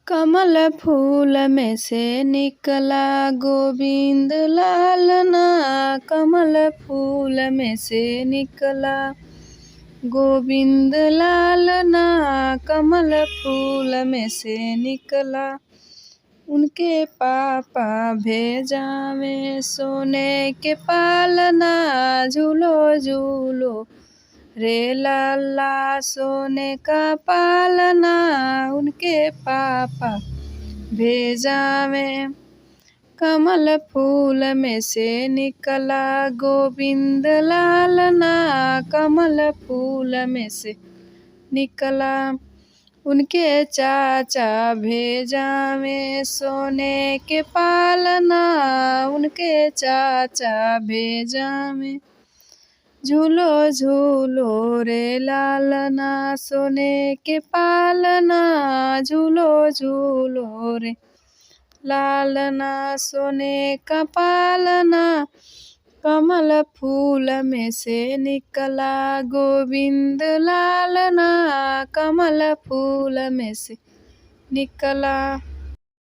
कमल फूल में से निकला गोविंद लालना। कमल फूल में से निकला गोविंद लालना। कमल फूल में से निकला। उनके पापा भेजावे सोने के पालना। झूलो झूलो रे लाला सोने का पालना। उनके पापा भेजावे। कमल फूल में से निकला गोविंद लालना। कमल फूल में से निकला। उनके चाचा भेजावे सोने के पालना। उनके चाचा भेजावे। झूलो झूलो रे लालना सोने के पालना। झूलो झूलो रे लालना सोने का पालना। कमल फूल में से निकला गोविंद लालना। कमल फूल में से निकला।